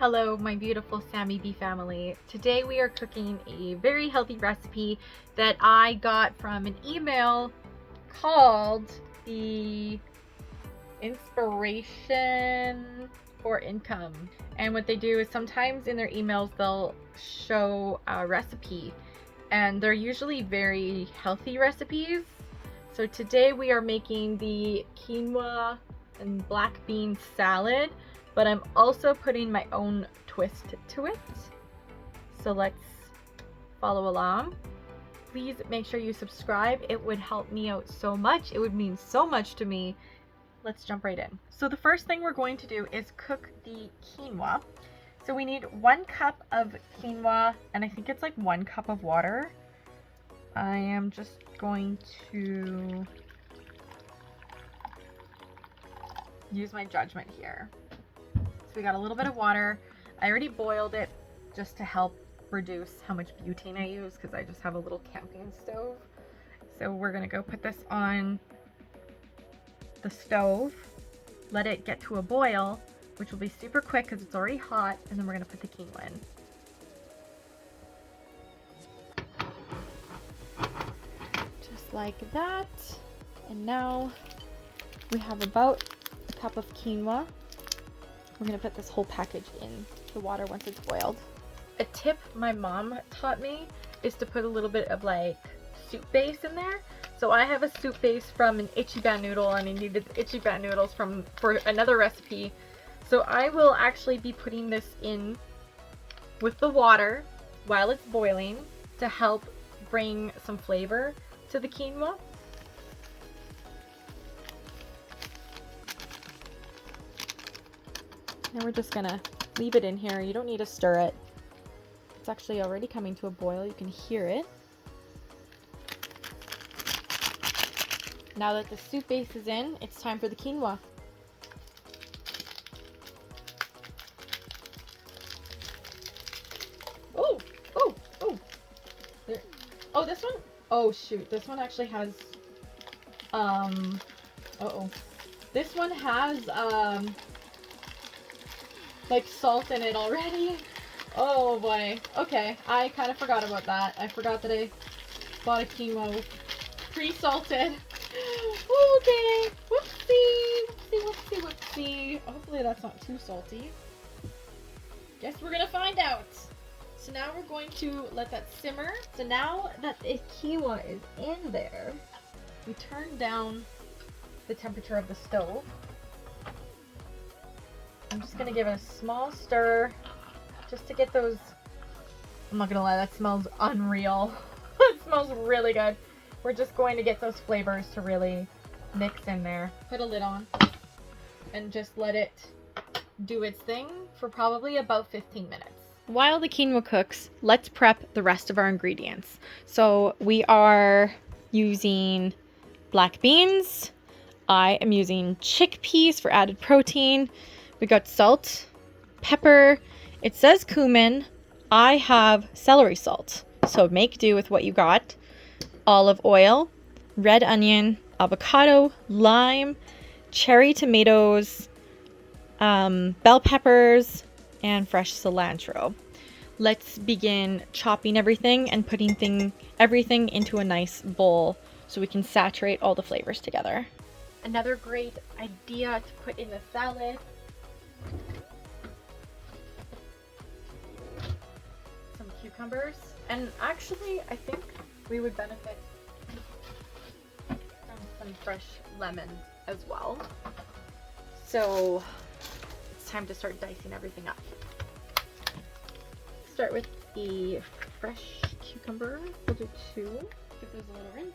Hello, my beautiful Samy Bee family. Today we are cooking a very healthy recipe that I got from an email called the Inspiration for Income. And what they do is sometimes in their emails they'll show a recipe, and they're usually very healthy recipes. So today we are making the quinoa and black bean salad, but I'm also putting my own twist to it. So let's follow along. Please make sure you subscribe. It would help me out so much. It would mean so much to me. Let's jump right in. So the first thing we're going to do is cook the quinoa. So we need 1 cup of quinoa, and I think it's like 1 cup of water. I am just going to use my judgment here. So we got a little bit of water. I already boiled it just to help reduce how much butane I use because I just have a little camping stove. So we're gonna go put this on the stove, let it get to a boil, which will be super quick because it's already hot, and then we're gonna put the quinoa in. Just like that. And now we have about a cup of quinoa. We're gonna put this whole package in the water once it's boiled. A tip my mom taught me is to put a little bit of like soup base in there. So I have a soup base from an Ichiban noodle, and I needed Ichiban noodles for another recipe. So I will actually be putting this in with the water while it's boiling to help bring some flavor to the quinoa. Now we're just gonna leave it in here. You don't need to stir it. It's actually already coming to a boil. You can hear it. Now that the soup base is in, it's time for the quinoa. Oh, oh, oh. There. Oh, this one? Oh, shoot. This one actually has, uh-oh. This one has, like salt in it already. Oh boy. Okay, I kind of forgot about that. I forgot that I bought a quinoa with pre-salted. Okay. Whoopsie. Whoopsie, whoopsie, whoopsie. Hopefully that's not too salty. Guess we're gonna find out. So now we're going to let that simmer. So now that the quinoa is in there, we turn down the temperature of the stove. I'm just gonna give it a small stir just to get those, I'm not gonna lie, that smells unreal. It smells really good. We're just going to get those flavors to really mix in there. Put a lid on and just let it do its thing for probably about 15 minutes. While the quinoa cooks, let's prep the rest of our ingredients. So we are using black beans. I am using chickpeas for added protein. We got salt, pepper, it says cumin. I have celery salt, so make do with what you got. Olive oil, red onion, avocado, lime, cherry tomatoes, bell peppers, and fresh cilantro. Let's begin chopping everything and putting everything into a nice bowl so we can saturate all the flavors together. Another great idea to put in the salad, some cucumbers, and actually I think we would benefit from some fresh lemon as well. So it's time to start dicing everything up. Start with the fresh cucumber. We'll do 2. Give those a little rinse.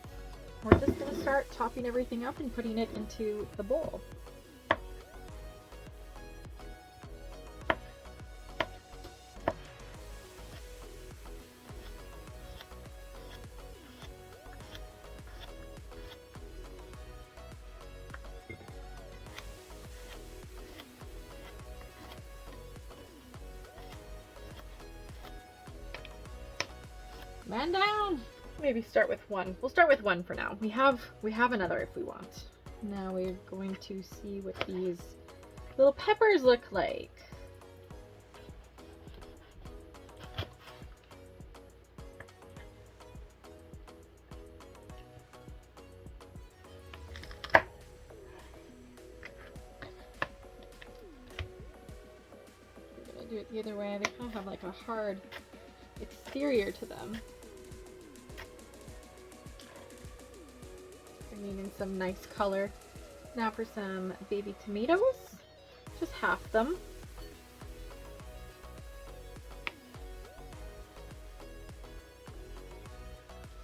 We're just going to start chopping everything up and putting it into the bowl. Man down! Maybe start with 1. We'll start with 1 for now. We have another if we want. Now we're going to see what these little peppers look like. it either way. They kind of have like a hard exterior to them. Bringing in some nice color. Now for some baby tomatoes, just half them.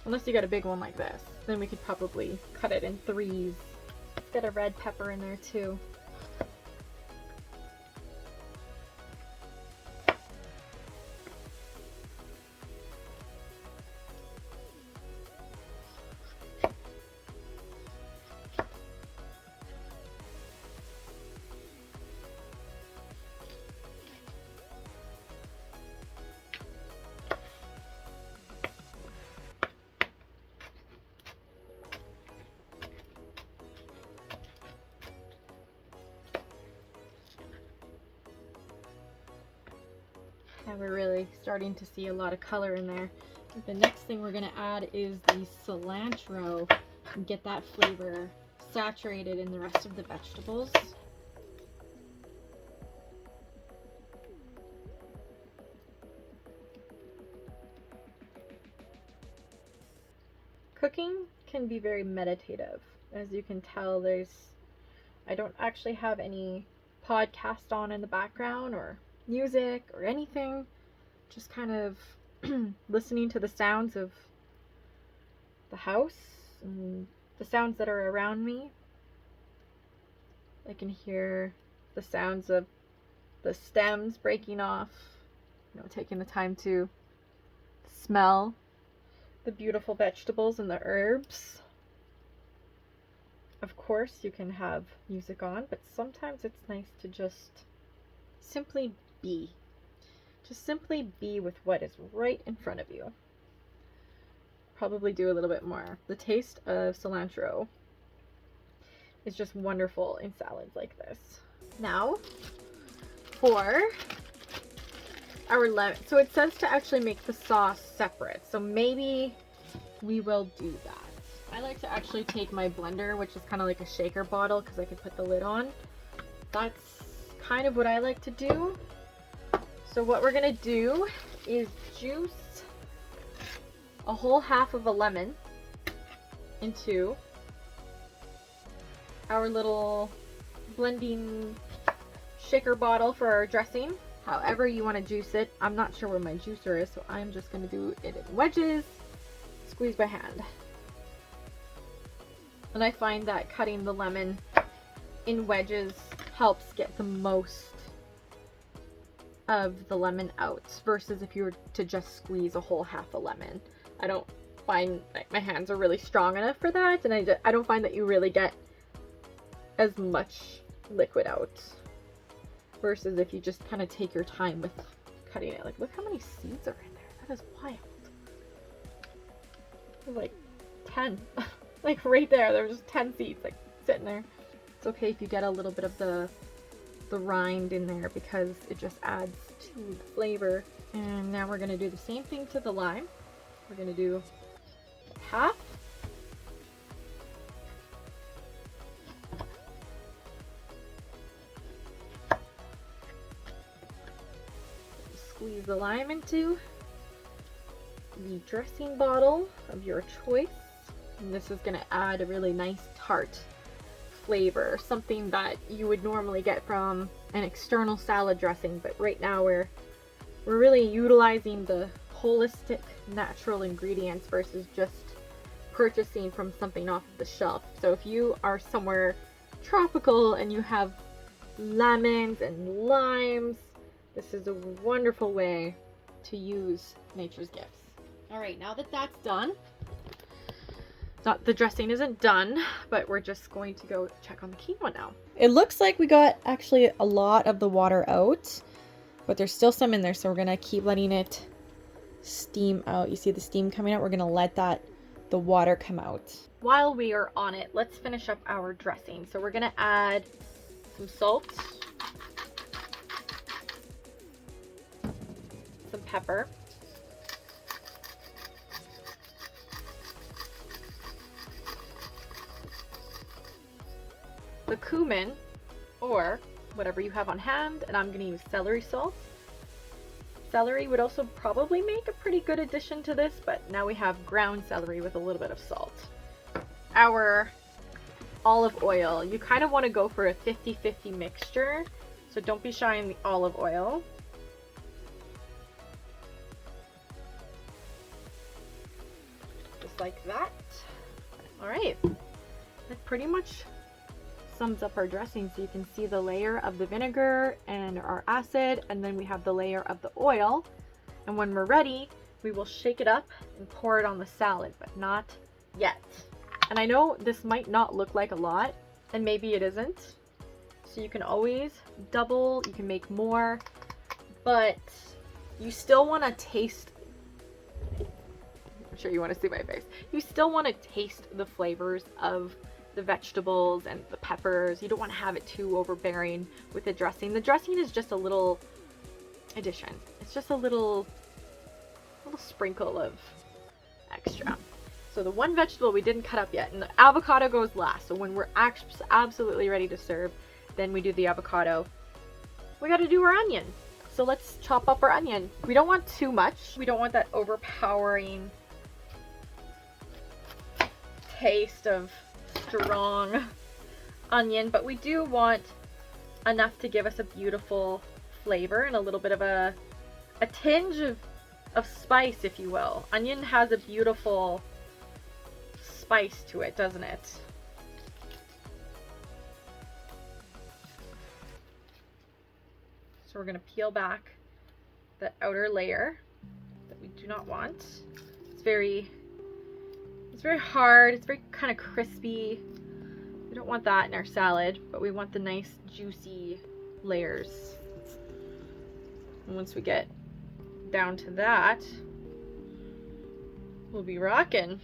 Unless you got a big one like this, then we could probably cut it in threes. Let's get a red pepper in there too. And we're really starting to see a lot of color in there. The next thing we're going to add is the cilantro and get that flavor saturated in the rest of the vegetables. Cooking can be very meditative. As you can tell, I don't actually have any podcast on in the background or music or anything, just kind of listening to the sounds of the house and the sounds that are around me. I can hear the sounds of the stems breaking off, taking the time to smell the beautiful vegetables and the herbs. Of course, you can have music on, but sometimes it's nice to just simply be. Just simply be with what is right in front of you. Probably do a little bit more. The taste of cilantro is just wonderful in salads like this. Now, for our lemon. So it says to actually make the sauce separate. So maybe we will do that. I like to actually take my blender, which is kind of like a shaker bottle because I can put the lid on. That's kind of what I like to do. So what we're gonna do is juice a whole half of a lemon into our little blending shaker bottle for our dressing. However you want to juice it. I'm not sure where my juicer is, so I'm just gonna do it in wedges, squeeze by hand. And I find that cutting the lemon in wedges helps get the most of the lemon out versus if you were to just squeeze a whole half a lemon. I don't find like my hands are really strong enough for that, and I don't find that you really get as much liquid out versus if you just kind of take your time with cutting it. Like, look how many seeds are in there. That is wild. There's like 10. Like right there, there was just 10 seeds like sitting there. It's okay if you get a little bit of the rind in there because it just adds to the flavor. And now we're going to do the same thing to the lime. We're going to do half. Squeeze the lime into the dressing bottle of your choice. And this is going to add a really nice tart flavor, something that you would normally get from an external salad dressing, but right now we're really utilizing the holistic natural ingredients versus just purchasing from something off of the shelf. So if you are somewhere tropical and you have lemons and limes, this is a wonderful way to use nature's gifts. All right, now that that's done, the dressing isn't done, but we're just going to go check on the quinoa now. It looks like we got actually a lot of the water out, but there's still some in there, so we're gonna keep letting it steam out. You see the steam coming out? We're gonna let the water come out. While we are on it, let's finish up our dressing. So we're gonna add some salt, some pepper, the cumin, or whatever you have on hand, and I'm going to use celery salt, Celery would also probably make a pretty good addition to this, but now we have ground celery with a little bit of salt. Our olive oil, you kind of want to go for a 50-50 mixture, so don't be shy in the olive oil. Just like that. All right, that pretty much sums up our dressing. So you can see the layer of the vinegar and our acid, and then we have the layer of the oil. And when we're ready, we will shake it up and pour it on the salad, but not yet. And I know this might not look like a lot, and maybe it isn't. So you can always double, you can make more, but you still want to taste, I'm sure you want to see my face. You still want to taste the flavors of the vegetables and the peppers. You don't want to have it too overbearing with the dressing. The dressing is just a little addition. It's just a little sprinkle of extra. So the one vegetable we didn't cut up yet, and the avocado goes last. So when we're absolutely ready to serve, then we do the avocado. We got to do our onion. So let's chop up our onion. We don't want too much. We don't want that overpowering taste of strong onion, but we do want enough to give us a beautiful flavor and a little bit of a tinge of spice, if you will. Onion has a beautiful spice to it, doesn't it? So we're going to peel back that outer layer that we do not want. It's very hard. It's very kind of crispy. We don't want that in our salad, but we want the nice juicy layers. And once we get down to that, we'll be rocking.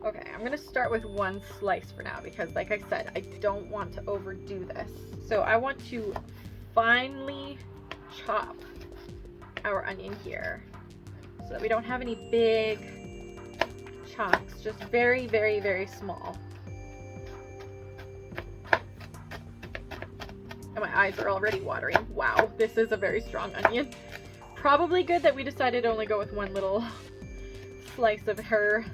Okay, I'm gonna start with one slice for now because, like I said, I don't want to overdo this. So I want to finely chop our onion here so that we don't have any big chunks, just very, very, very small. And my eyes are already watering. Wow, this is a very strong onion. Probably good that we decided to only go with one little slice of her.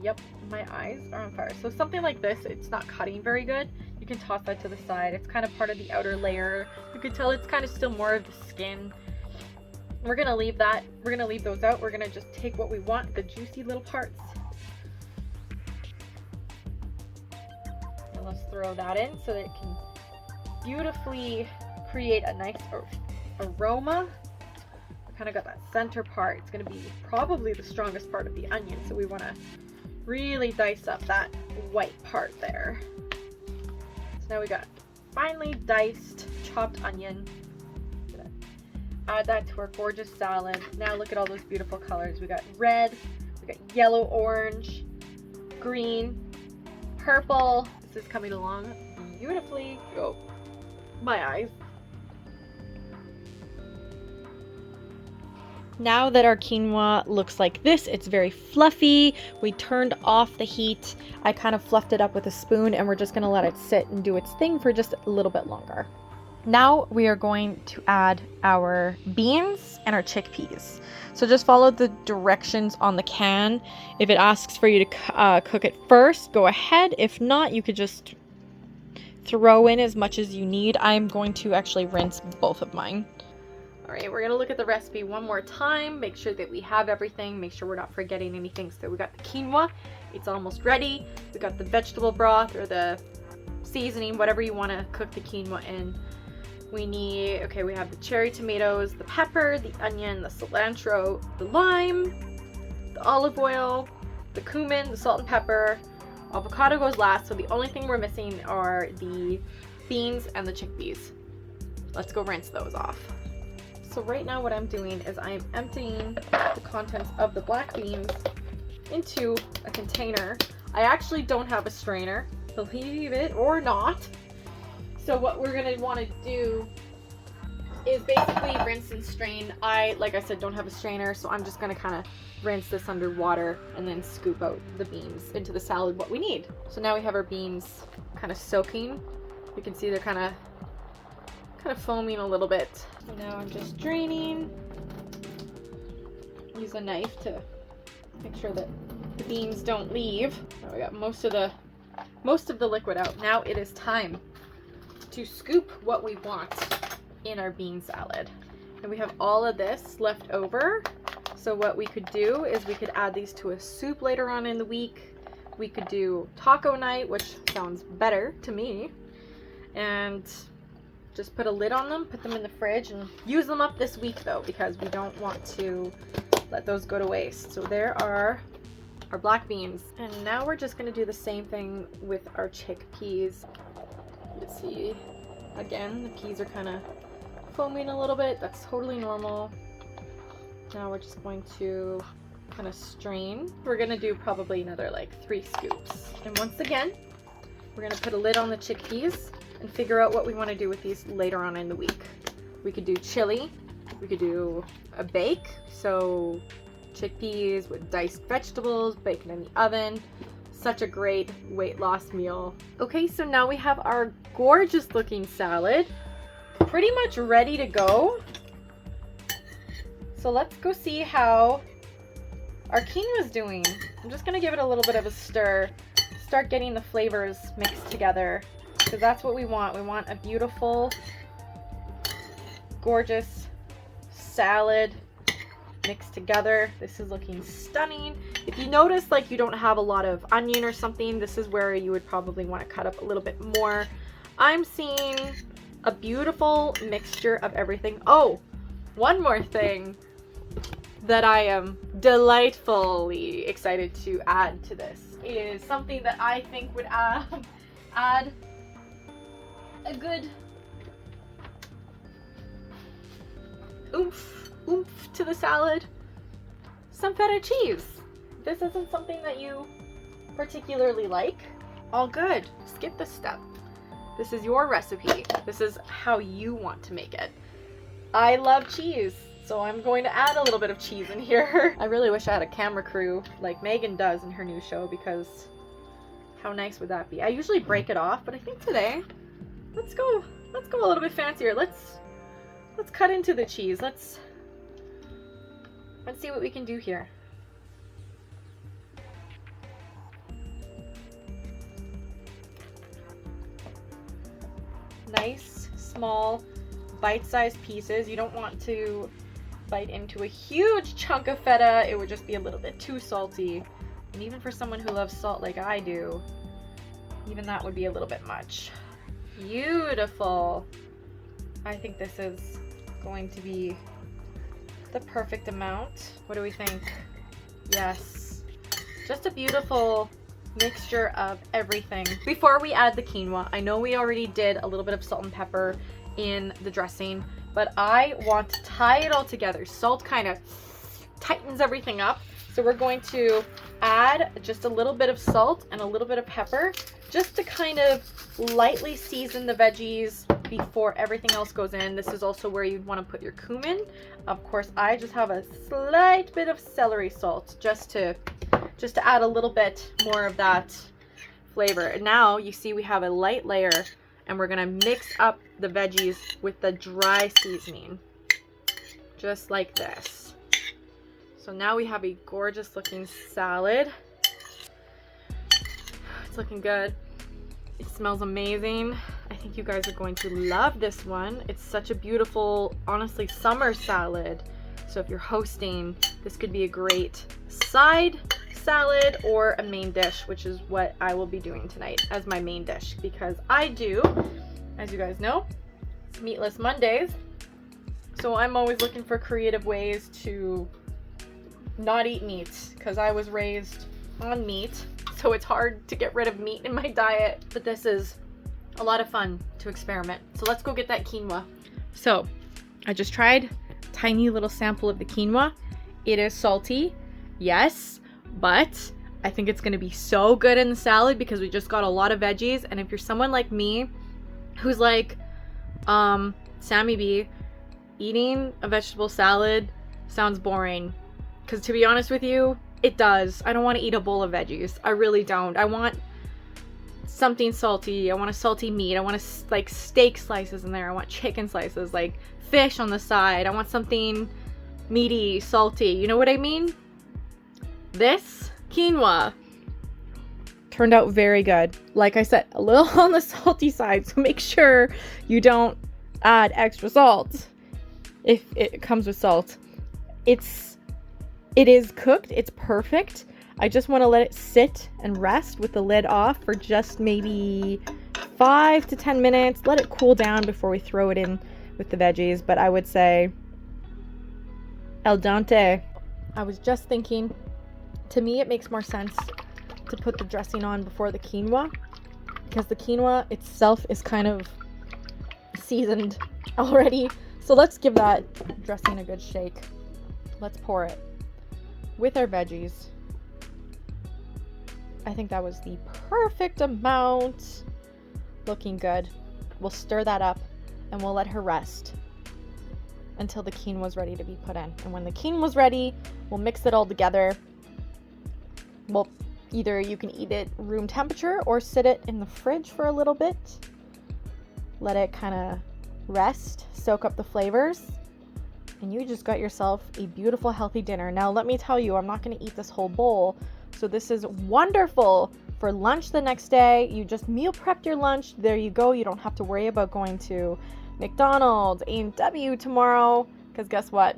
Yep, my eyes are on fire. So something like this, it's not cutting very good. You can toss that to the side. It's kind of part of the outer layer. You can tell it's kind of still more of the skin. We're gonna leave that. We're gonna leave those out. We're gonna just take what we want, the juicy little parts. And let's throw that in so that it can beautifully create a nice aroma. We kind of got that center part. It's gonna be probably the strongest part of the onion, so we wanna really dice up that white part there. So now we got finely diced, chopped onion. Add that to our gorgeous salad. Now look at all those beautiful colors. We got red, we got yellow, orange, green, purple. This is coming along beautifully. Oh, my eyes. Now that our quinoa looks like this, it's very fluffy. We turned off the heat. I kind of fluffed it up with a spoon, and we're just gonna let it sit and do its thing for just a little bit longer. Now we are going to add our beans and our chickpeas. So just follow the directions on the can. If it asks for you to cook it first, go ahead. If not, you could just throw in as much as you need. I'm going to actually rinse both of mine. All right, we're gonna look at the recipe one more time, make sure that we have everything, make sure we're not forgetting anything. So we got the quinoa, it's almost ready. We got the vegetable broth or the seasoning, whatever you wanna cook the quinoa in. We need, okay, we have the cherry tomatoes, the pepper, the onion, the cilantro, the lime, the olive oil, the cumin, the salt and pepper. Avocado goes last, so the only thing we're missing are the beans and the chickpeas. Let's go rinse those off. So right now what I'm doing is I'm emptying the contents of the black beans into a container. I actually don't have a strainer, believe it or not. So what we're gonna want to do is basically rinse and strain. Like I said, don't have a strainer, so I'm just gonna kind of rinse this under water, and then scoop out the beans into the salad what we need. So now we have our beans kind of soaking. You can see they're kind of foaming a little bit. So now I'm just draining. Use a knife to make sure that the beans don't leave. Now we got most of the liquid out. Now it is time to scoop what we want in our bean salad. And we have all of this left over. So what we could do is we could add these to a soup later on in the week. We could do taco night, which sounds better to me. And just put a lid on them, put them in the fridge, and use them up this week though, because we don't want to let those go to waste. So there are our black beans. And now we're just gonna do the same thing with our chickpeas. You can see, again, the peas are kind of foaming a little bit. That's totally normal. Now we're just going to kind of strain. We're gonna do probably another like 3 scoops. And once again, we're gonna put a lid on the chickpeas and figure out what we want to do with these later on in the week. We could do chili, we could do a bake, so chickpeas with diced vegetables, bacon in the oven. Such a great weight loss meal. Okay, so now we have our gorgeous looking salad pretty much ready to go. So let's go see how our quinoa's doing. I'm just gonna give it a little bit of a stir, start getting the flavors mixed together, because that's what we want. We want a beautiful, gorgeous salad mixed together. This is looking stunning. If you notice like you don't have a lot of onion or something, this is where you would probably want to cut up a little bit more. I'm seeing a beautiful mixture of everything. Oh, one more thing that I am delightfully excited to add to this is something that I think would add a good oomph to the salad. Some feta cheese. If this isn't something that you particularly like, all good. Skip this step. This is your recipe. This is how you want to make it. I love cheese, so I'm going to add a little bit of cheese in here. I really wish I had a camera crew like Megan does in her new show, because how nice would that be? I usually break it off, but I think today, let's go a little bit fancier. Let's cut into the cheese. Let's see what we can do here. Nice, small, bite-sized pieces. You don't want to bite into a huge chunk of feta. It would just be a little bit too salty. And even for someone who loves salt like I do, even that would be a little bit much. Beautiful. I think this is going to be the perfect amount. What do we think? Yes. Just a beautiful mixture of everything. Before we add the quinoa, I know we already did a little bit of salt and pepper in the dressing, but I want to tie it all together. Salt kind of tightens everything up. So we're going to add just a little bit of salt and a little bit of pepper just to kind of lightly season the veggies before everything else goes in. This is also where you'd want to put your cumin. Of course, I just have a slight bit of celery salt just to add a little bit more of that flavor. And now you see we have a light layer, and we're gonna mix up the veggies with the dry seasoning, just like this. So now we have a gorgeous looking salad. It's looking good. It smells amazing. I think you guys are going to love this one. It's such a beautiful, honestly, summer salad. So if you're hosting, this could be a great side salad or a main dish, which is what I will be doing tonight as my main dish, because I do, as you guys know, meatless Mondays. So I'm always looking for creative ways to not eat meat, because I was raised on meat, so it's hard to get rid of meat in my diet. But this is a lot of fun to experiment. So let's go get that quinoa. So I just tried a tiny little sample of the quinoa. It is salty, yes, but I think it's gonna be so good in the salad because we just got a lot of veggies. And if you're someone like me who's like Samy Bee, eating a vegetable salad sounds boring, Because to be honest with you, it does. I don't want to eat a bowl of veggies. I really don't. I want something salty. I want a salty meat. I want like steak slices in there. I want chicken slices, like fish on the side. I want something meaty, salty. You know what I mean? This quinoa turned out very good. Like I said, a little on the salty side, so make sure you don't add extra salt if it comes with salt. It is cooked. It's perfect. I just want to let it sit and rest with the lid off for just maybe 5 to 10 minutes. Let it cool down before we throw it in with the veggies. But I would say al dente. I was just thinking, to me it makes more sense to put the dressing on before the quinoa, because the quinoa itself is kind of seasoned already. So let's give that dressing a good shake. Let's pour it with our veggies. I think that was the perfect amount. Looking good. We'll stir that up and we'll let her rest until the quinoa is ready to be put in. And when the quinoa is ready, we'll mix it all together. Well, either you can eat it room temperature or sit it in the fridge for a little bit. Let it kind of rest, soak up the flavors, and you just got yourself a beautiful, healthy dinner. Now, let me tell you, I'm not going to eat this whole bowl. So this is wonderful for lunch the next day. You just meal prepped your lunch. There you go. You don't have to worry about going to McDonald's, A&W tomorrow, because guess what?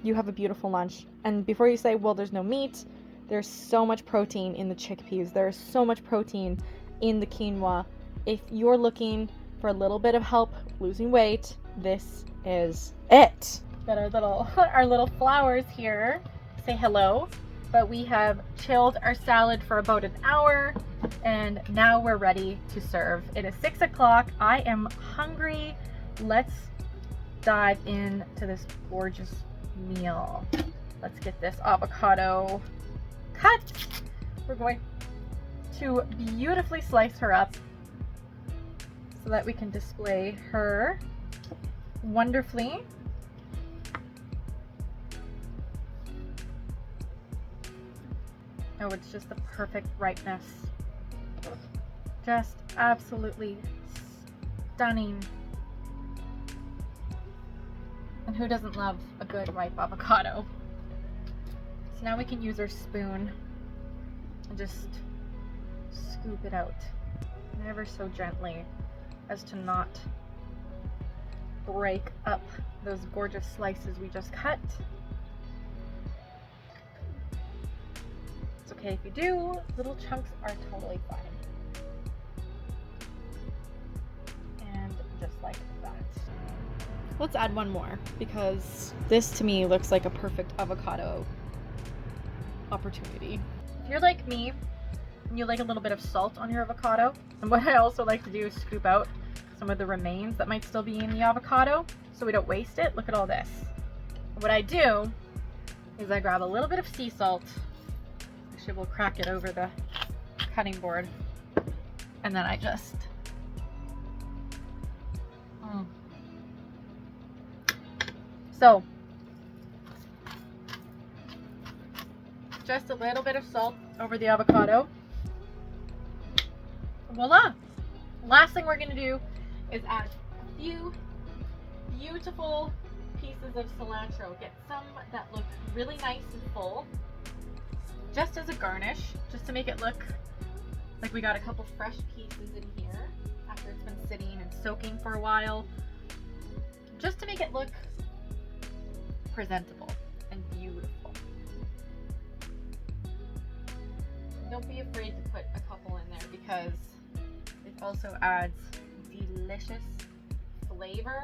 You have a beautiful lunch. And before you say, well, there's no meat, there's so much protein in the chickpeas. There's so much protein in the quinoa. If you're looking for a little bit of help losing weight, this is it. Got our little flowers here. Say hello. But we have chilled our salad for about an hour, and now we're ready to serve. It is 6 o'clock. I am hungry. Let's dive into this gorgeous meal. Let's get this avocado cut. We're going to beautifully slice her up so that we can display her wonderfully. Oh, it's just the perfect ripeness. Just absolutely stunning. And who doesn't love a good ripe avocado? So now we can use our spoon and just scoop it out, ever so gently, as to not break up those gorgeous slices we just cut. It's okay if you do. Little chunks are totally fine. And just like that. Let's add one more, because this to me looks like a perfect avocado opportunity. If you're like me and you like a little bit of salt on your avocado, and what I also like to do is scoop out some of the remains that might still be in the avocado so we don't waste it. Look at all this. What I do is I grab a little bit of sea salt. Actually, we'll crack it over the cutting board, and then I just so just a little bit of salt over the avocado. Voila! Last thing we're going to do is add a few beautiful pieces of cilantro. Get some that look really nice and full, just as a garnish, just to make it look like we got a couple fresh pieces in here after it's been sitting and soaking for a while, just to make it look presentable and beautiful. Don't be afraid to put a couple in there, because it also adds delicious flavor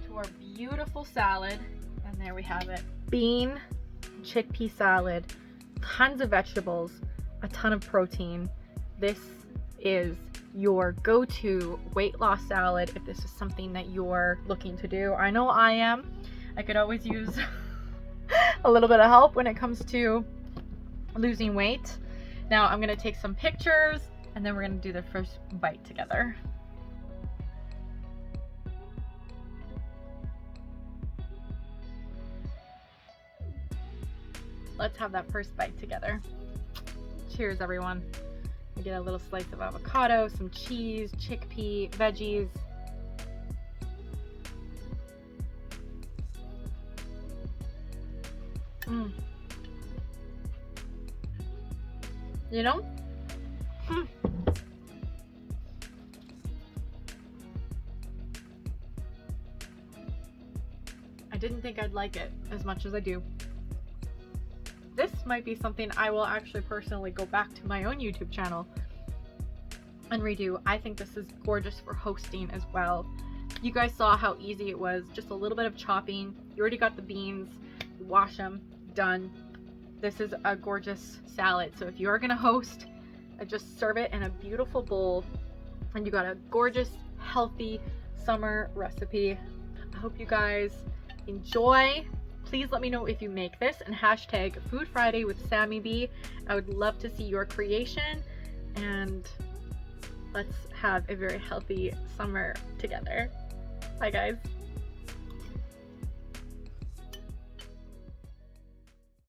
to our beautiful salad. And there we have it. Bean chickpea salad. Tons of vegetables, a ton of protein. This is your go-to weight loss salad if this is something that you're looking to do. I know I am. I could always use a little bit of help when it comes to losing weight. Now I'm going to take some pictures, and then we're going to do the first bite together. let's have that first bite together. Cheers, everyone. I get a little slice of avocado, some cheese, chickpea, veggies. You know? I didn't think I'd like it as much as I do. This might be something I will actually personally go back to my own YouTube channel and redo. I think this is gorgeous for hosting as well. You guys saw how easy it was. Just a little bit of chopping. You already got the beans. You wash them. Done. This is a gorgeous salad. So if you are going to host, just serve it in a beautiful bowl. And you got a gorgeous, healthy summer recipe. I hope you guys enjoy. Please let me know if you make this and hashtag Food Friday with Samy Bee. I would love to see your creation, and let's have a very healthy summer together. Bye guys.